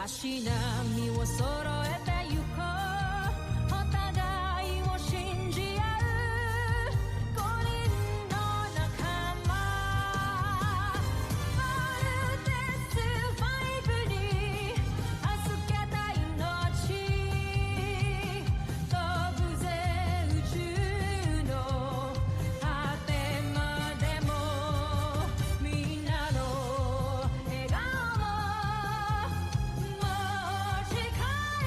足並みを揃えてゆこうお互いを信じ合う5人の仲間バルテス5に預けた命飛ぶぜ宇宙の果てまでもみんなの笑顔も近い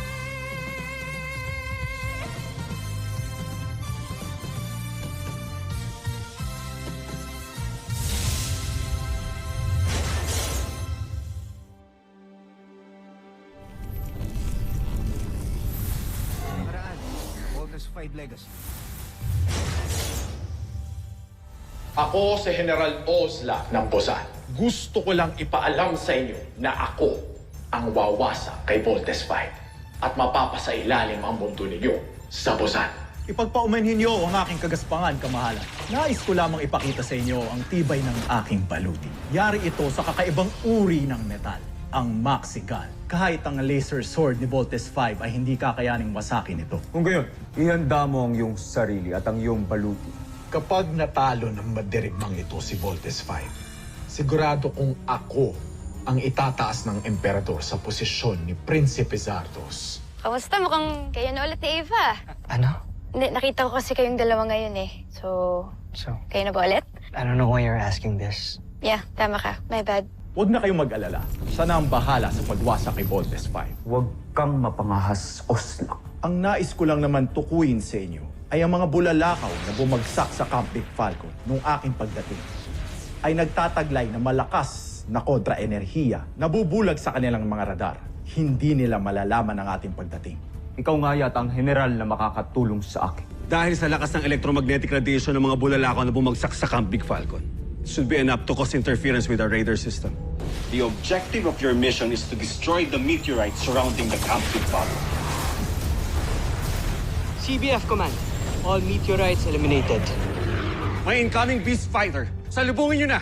Paraan, Voltes 5 Legacy. Ako si General Osla ng Busan. Gusto ko lang ipaalam sa inyo na ako ang wawasa kay Voltes 5 at mapapasailalim ang mundo ninyo sa Busan. Ipagpaumanhin niyo ang aking kagaspangan, kamahalan. Nais ko lamang ipakita sa inyo ang tibay ng aking baluti. Yari ito sa kakaibang uri ng metal, ang Maxigal. Kahit ang laser sword ni Voltes 5 ay hindi kakayaning wasakin ito. Kung gayon, ihanda mo ang iyong sarili at ang iyong baluti. Kapag natalo ng madirigmang ito si Voltes 5, sigurado kong ako ang itataas ng emperador sa posisyon ni Prinsipe Zardos. Kamusta? Mukhang kayo na ulit ni Eva. Ano? Hindi, nakita ko kasi kayong dalawa ngayon eh. So, kayo na ba ulit? I don't know why you're asking this. Yeah, tama ka. My bad. Huwag na kayong mag-alala. Siya na ang bahala sa pagwasa kay Voltes 5. Huwag kang mapangahas, Oslak. Ang nais ko lang naman tukuyin sa inyo ay ang mga bulalakaw na bumagsak sa Camp Big Falcon nung aking pagdating ay nagtataglay na malakas na kontra-enerhiya na bubulag sa kanilang mga radar. Hindi nila malalaman ang ating pagdating. Ikaw nga yata ang general na makakatulong sa akin. Dahil sa lakas ng electromagnetic radiation ng mga bulalakaw na bumagsak sa Camp Big Falcon, should be enough to cause interference with our radar system. The objective of your mission is to destroy the meteorites surrounding the Camp Big Falcon. CBF Command. All meteorites eliminated. May incoming beast fighter! Salubungin nyo na!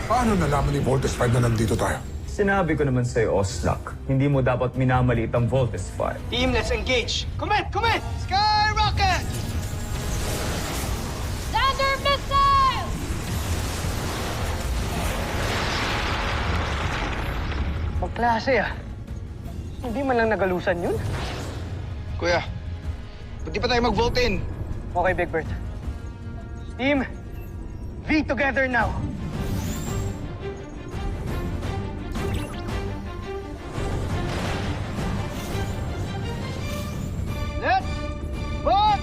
Paano nalaman ni Voltes 5 na nandito tayo? Sinabi ko naman sa'yo, Oslak, hindi mo dapat minamaliit ang Voltes 5. Team, let's engage. Command! Command! Skyrocket! Thunder missile! Magklase ah. Hindi man lang nagalusan yun. Kuya, ba't di pa tayo mag-vote-in? Okay, Big Bird. Team, be together now. Let's vote!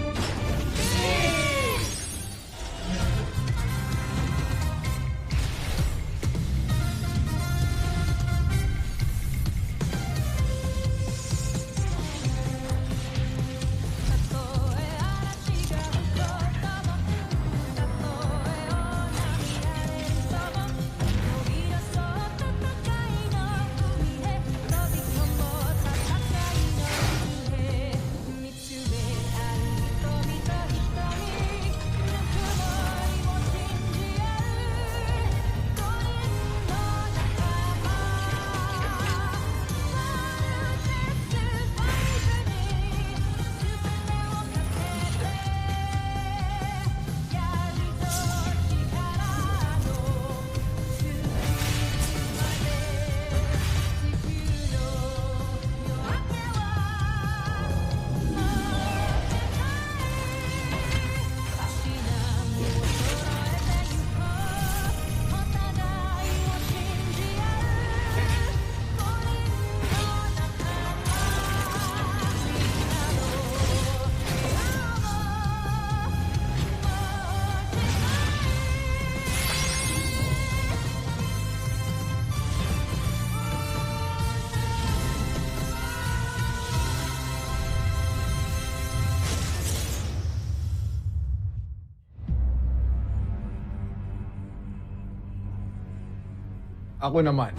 Ako naman.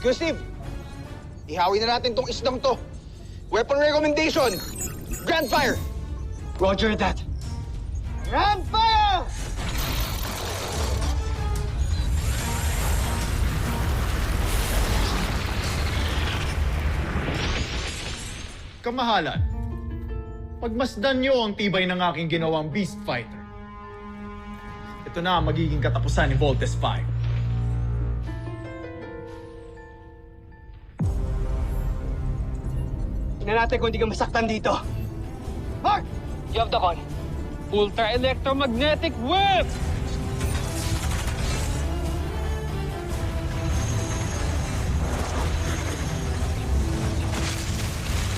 Kuya Steve, ihawi na natin tong isdang to. Weapon recommendation, Grand Fire! Roger that. Grand fire! Kamahalan, pagmasdan niyo ang tibay ng aking ginawang Beast Fighter. Ito na ang magiging katapusan ni Voltes 5. Tingnan natin kung hindi ka masaktan dito. Mark! You have the con. Ultra electromagnetic whip!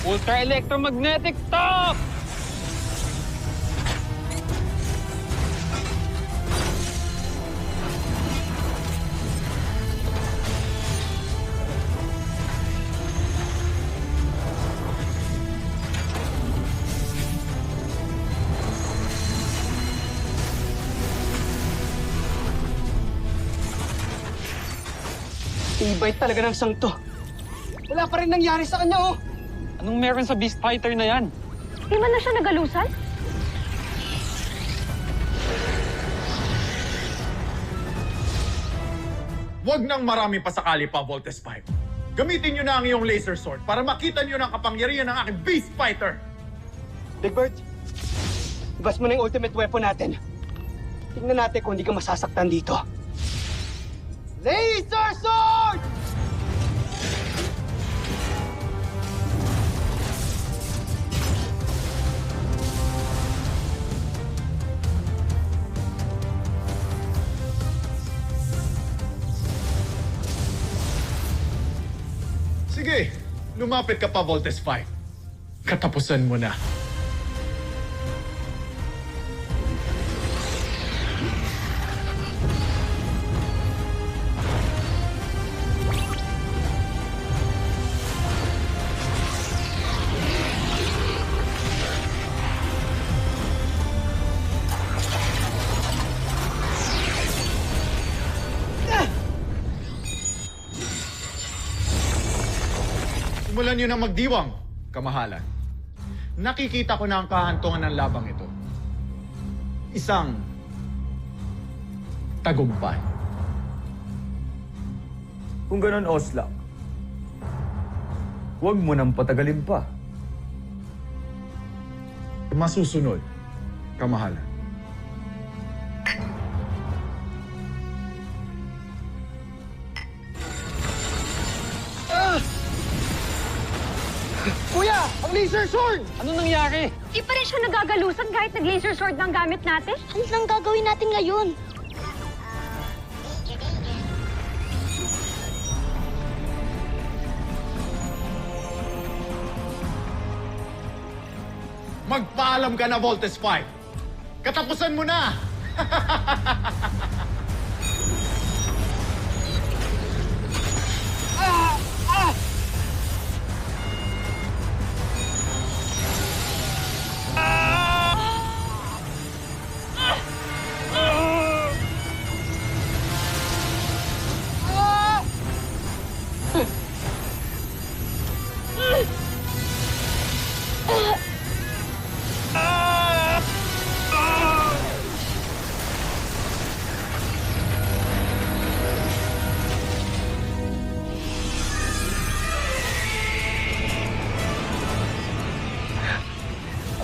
Ultra electromagnetic top! Tibay talaga ng sangto. Wala pa rin nangyari sa kanya, oh! Anong meron sa Beast Fighter na yan? Di man na siya nagalusan? Huwag nang marami pasakali pa, Voltes 5. Gamitin niyo na ang iyong laser sword para makita niyo ng kapangyarihan ng aking Beast Fighter! Big Bird, ibas mo na yung ultimate weapon natin. Tingnan natin kung hindi ka masasaktan dito. Laser sword! Sige, lumapit ka pa, Voltes 5. Katapusan mo na. Simulan niyo na magdiwang, kamahalan. Nakikita ko na ang kahantungan ng labang ito. Isang tagumpay. Kung ganon, Oslak, huwag mo nang patagalin pa. Masusunod, kamahalan. Kuya! Ang laser sword! Ano nangyari? Di pa rin siya nagagalusan kahit nag-laser sword ng gamit natin? Ano nang gagawin natin ngayon? Magpaalam ka na, Voltes 5. Katapusan mo na!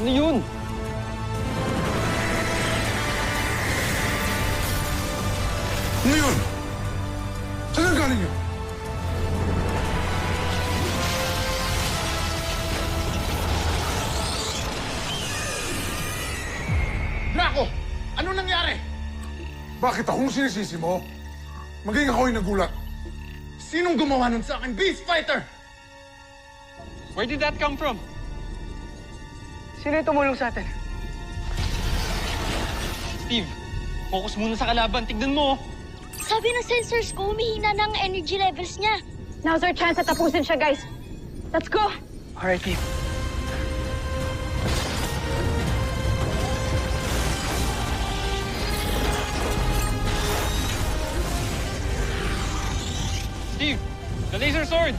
Ano yun? Ano yun? Saan ang galing yun? Draco! Ano nangyari? Bakit akong sinisisi mo? Maging ako'y nagulat. Sinong gumawa nun sa akin, Beast Fighter? Where did that come from? Sino yung tumulong sa atin? Steve, focus muna sa kalaban. Tignan mo. Sabi ng sensors ko, humihina na ang energy levels niya. Now's our chance na tapusin siya, guys. Let's go! Alright, team. Steve, the laser sword!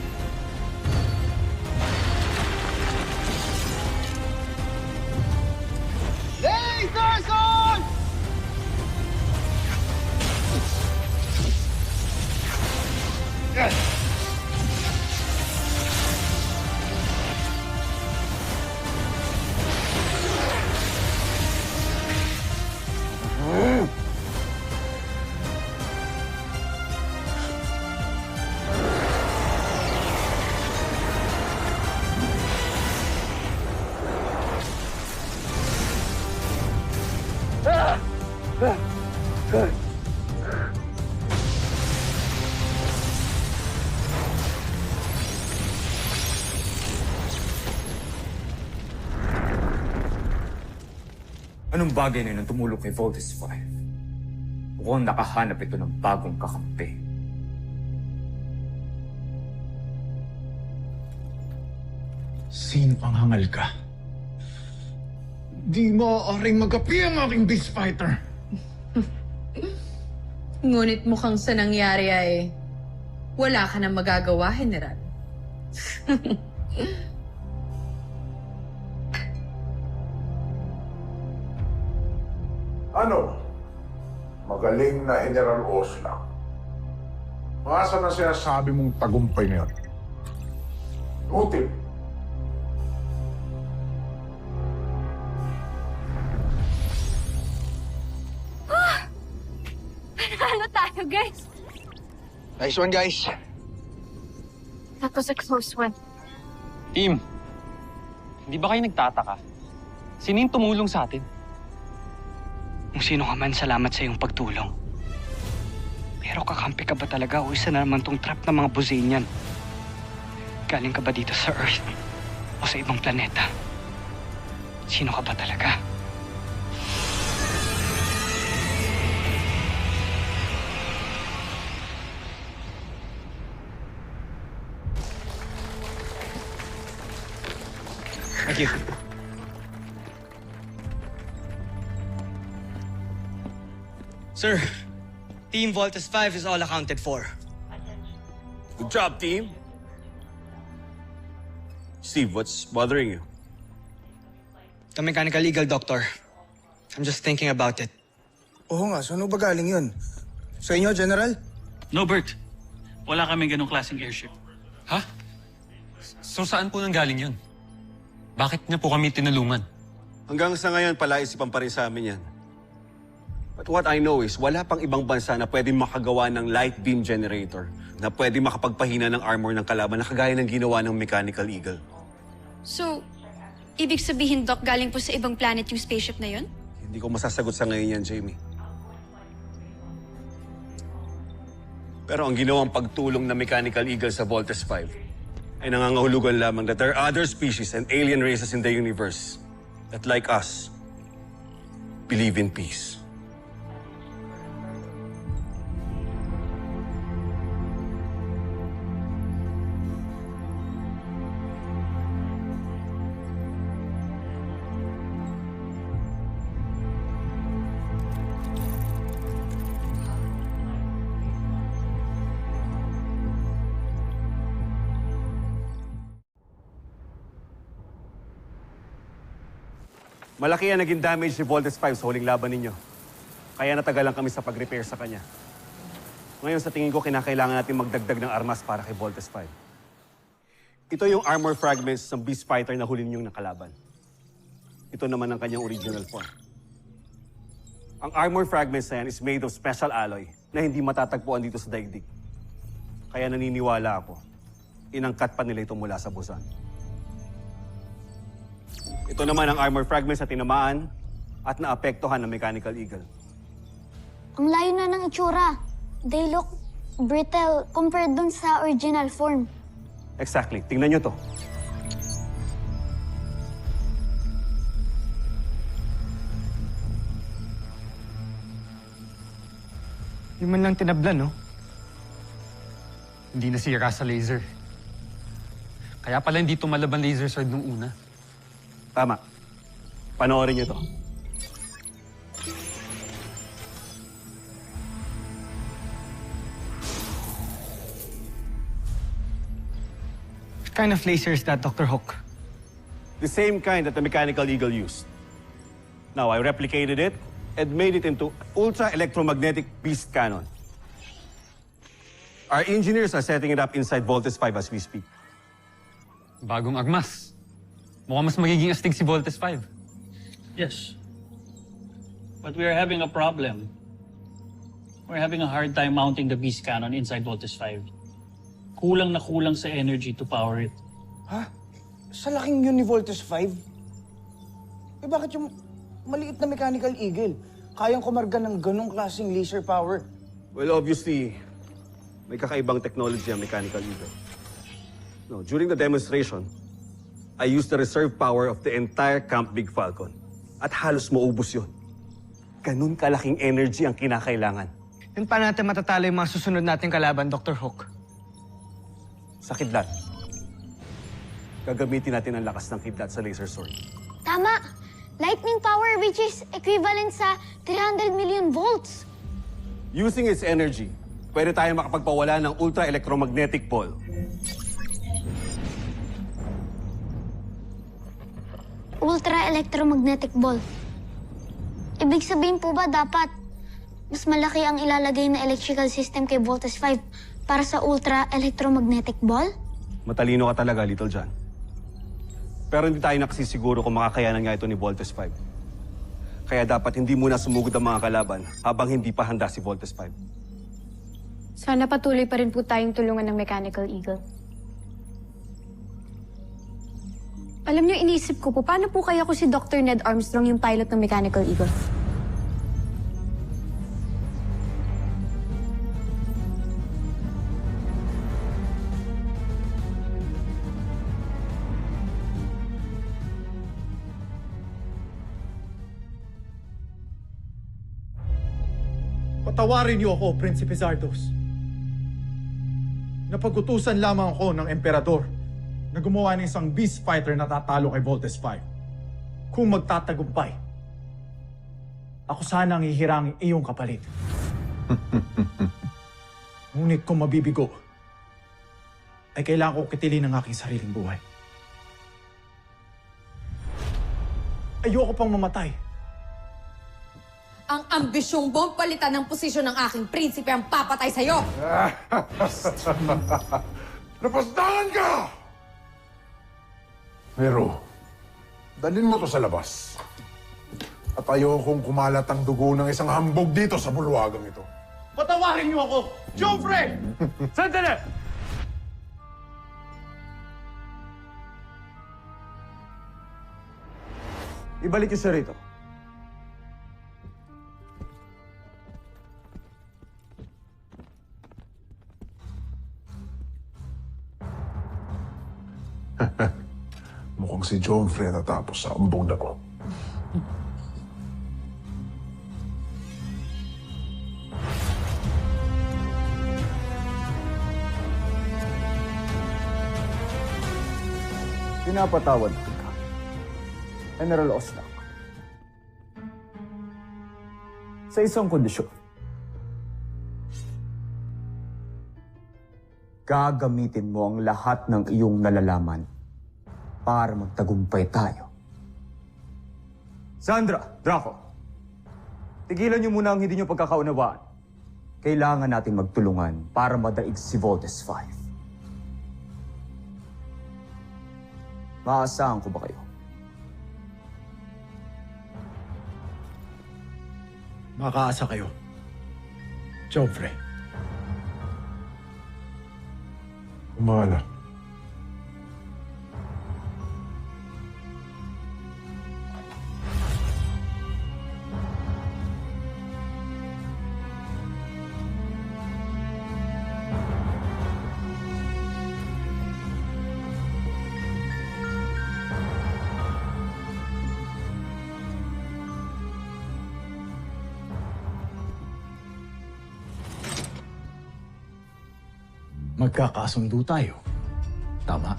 Anong bagay na yun ang tumulong kay Voltes 5? Mukhang nakahanap ito ng bagong kakampi. Sino ang hangal ka? Di maaaring magapi ang aking beast fighter. Ngunit mukhang sa nangyari ay wala ka nang magagawa, General. Ano? Magaling na General Oslak. Masa na sinasabi mong tagumpay na yun? Util. Ano tayo, guys? Nice one, guys. That was a close one. Team, hindi ba kayo nagtataka? Sino yung tumulong sa atin? Kung sino ka man, salamat sa iyong pagtulong. Pero kakampi ka ba talaga o isa na naman tong trap ng mga Buzanian? Galing ka ba dito sa Earth o sa ibang planeta? Sino ka ba talaga? Thank you. Sir, Team Voltes 5 is all accounted for. Good job, team. Steve, what's bothering you? The mechanical legal doctor. I'm just thinking about it. Oo nga, saan ba galing yun? Sa inyo, General? No, Bert. Wala kaming ganong klaseng airship. Ha? So saan po nang galing yun? Bakit niya po kami tinulungan? Hanggang sa ngayon, palaisipan pa rin sa amin yan. But what I know is, wala pang ibang bansa na pwedeng makagawa ng light beam generator na pwedeng makapagpahina ng armor ng kalaban na kagaya ng ginawa ng Mechanical Eagle. So, ibig sabihin, Doc, galing po sa ibang planet yung spaceship na yun? Hindi ko masasagot sa ngayon yan, Jamie. Pero ang ginawang pagtulong ng Mechanical Eagle sa Voltes 5 ay nangangahulugan lamang that there are other species and alien races in the universe that, like us, believe in peace. Malaki ang naging damage ni Voltes 5 sa huling laban ninyo. Kaya natagalan kami sa pag-repair sa kanya. Ngayon sa tingin ko, kinakailangan natin magdagdag ng armas para kay Voltes 5. Ito yung armor fragments ng Beast Fighter na huli ninyong nakalaban. Ito naman ang kanyang original form. Ang armor fragments na yan is made of special alloy na hindi matatagpuan dito sa daigdig. Kaya naniniwala ako, inangkat pa nila ito mula sa Busan. Ito naman ang armor fragments na tinamaan at naapektuhan ng Mechanical Eagle. Ang layo na ng itsura. They look brittle compared dun sa original form. Exactly. Tingnan nyo to. Hindi man lang tinablan, no? Hindi nasira sa laser. Kaya pala hindi tumalaban laser sword nung una. Tama. Panoorin nyo to. kind of laser is that, Dr. Hook? The same kind that the Mechanical Eagle used. Now, I replicated it and made it into ultra-electromagnetic beast cannon. Our engineers are setting it up inside Voltes 5 as we speak. Bagong armas. Mukhang mas magiging astig si Voltes 5. Yes. But we are having a problem. We're having a hard time mounting the beast cannon inside Voltes 5. Kulang na kulang sa energy to power it. Ha? Sa laking yun ni Voltes 5? Eh bakit yung maliit na Mechanical Eagle kayang kumarga ng ganong klaseng laser power? Well, obviously, may kakaibang technology ang Mechanical Eagle. No, during the demonstration, I used the reserve power of the entire Camp Big Falcon. At halos maubos yun. Ganun kalaking energy ang kinakailangan. Then paano natin matatalo yung mga susunod nating kalaban, Dr. Hook? Sa kidlat. Gagamitin natin ang lakas ng kidlat sa laser sword. Tama! Lightning power which is equivalent sa 300 million volts. Using its energy, pwede tayong makapagpawala ng ultra-electromagnetic ball. Ultra-electromagnetic ball. Ibig sabihin po ba dapat mas malaki ang ilalagay na electrical system kay Voltes 5 para sa ultra-electromagnetic ball? Matalino ka talaga, Little John. Pero hindi tayo nakasisiguro kung makakayanan nga ito ni Voltes 5. Kaya dapat hindi muna sumugod ang mga kalaban habang hindi pa handa si Voltes 5. Sana patuloy pa rin po tayong tulungan ng Mechanical Eagle. Alam niyo, iniisip ko po, paano po kaya ko si Dr. Ned Armstrong yung pilot ng Mechanical Eagle? Patawarin niyo ako, Prinsipe Zardos. Napag-utusan lamang ako ng Emperador na gumawa ng isang beast fighter na tatalo kay Voltes 5. Kung magtatagumpay, ako sana ang ihirangin iyong kapalit. Ngunit kung mabibigo, ay kailangan ko kitilin ang aking sariling buhay. Ayoko pang mamatay. Ang ambisyong mong palitan ng posisyon ng aking prinsipe ang papatay sa'yo! Napasdangan ka! Pero, dalhin mo to sa labas. At ayokong kumalat ang dugo ng isang hambog dito sa bulwagang ito. Patawarin niyo ako! Joffrey! Sandali! Ibalik niyo siya rito. Mukhang si Joffrey natapos sa ambong na ko. Pinapatawad ko ka, General Oslak. Sa isang kondisyon. Gagamitin mo ang lahat ng iyong nalalaman para magtagumpay tayo. Sandra, Draco, tigilan niyo muna ang hindi niyo pagkakaunawaan. Kailangan natin magtulungan para madaig si Voltes 5. Maaasahan ko ba kayo? Makaasa kayo, Joffrey. Umala. Magkakasundo tayo. Tama?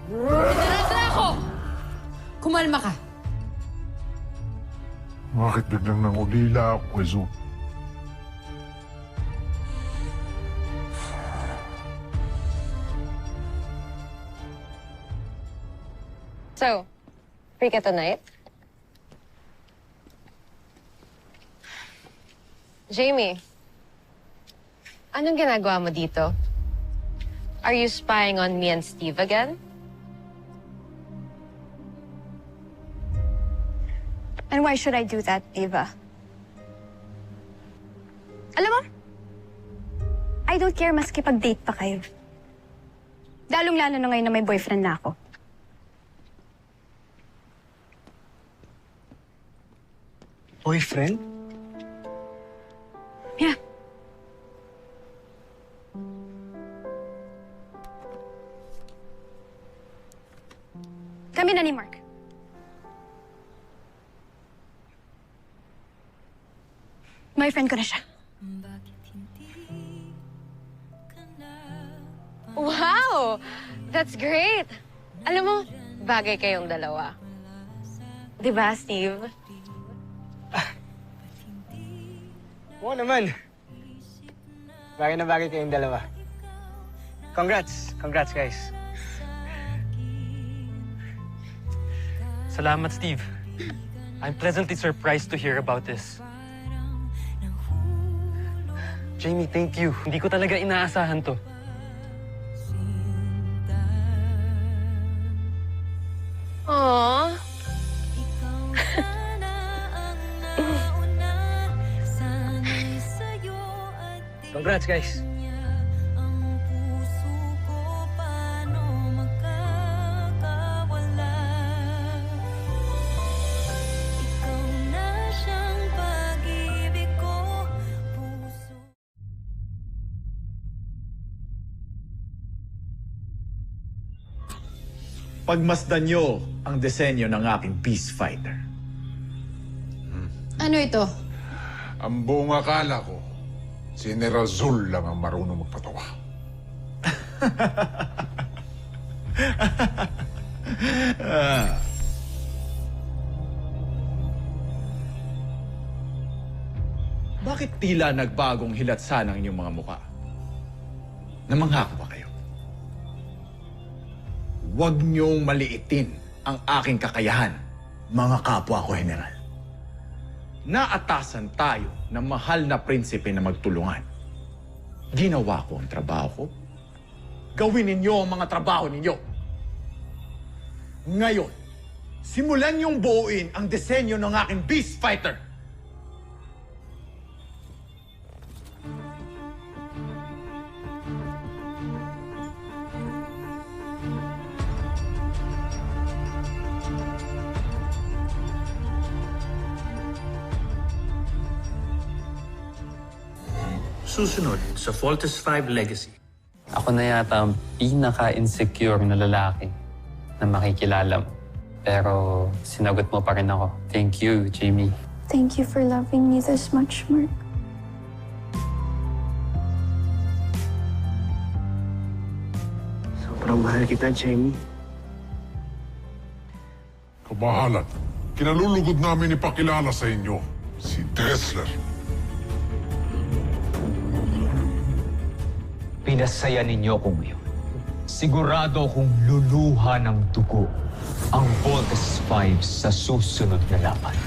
General Draco! Kumalma ka. Bakit biglang nangulila ako, Kwezo? So, free ka tonight? Jamie, anong ginagawa mo dito? Are you spying on me and Steve again? And why should I do that, Eva? Alam mo, I don't care maski pag-date pa kayo. Lalong-lalo na ngayon na may boyfriend na ako. Boyfriend? Yeah. Kami na ni Mark. Boyfriend ko na siya. Wow! That's great! Alam mo, bagay kayong dalawa. Di ba, Steve? Oo naman. Bagay na bagay kayong dalawa. Congrats. Congrats, guys. Salamat, Steve. I'm pleasantly surprised to hear about this. Jamie, thank you. Hindi ko talaga inaasahan to. Aww. Congrats, guys. Pagmasdan nyo ang disenyo ng aking Peace Fighter. Ano ito? Ang buong akala ko, si General Zul lang ang marunong magpatawa. Bakit tila nagbagong hilatsa ng inyong mga muka? Namangha ko ba kayo? Huwag niyong maliitin ang aking kakayahan, mga kapwa ko, General. Naatasan tayo ng mahal na prinsipe na magtulungan. Ginawa ko ang trabaho ko. Gawin ninyo ang mga trabaho ninyo. Ngayon, simulan niyong buuin ang disenyo ng aking Beast Fighter. Susunod sa Voltes 5 Legacy. Ako na yata ang pinaka-insecure na lalaki na makikilala mo. Pero sinagot mo pa rin ako. Thank you, Jamie. Thank you for loving me this much, Mark. Sobrang mahal kita, Jamie. Kabahalan, kinalulugod namin ipakilala sa inyo si Dressler. Pinasaya ninyo ko ngayon. Sigurado kong luluha ng dugo ang Voltes 5 sa susunod na laban.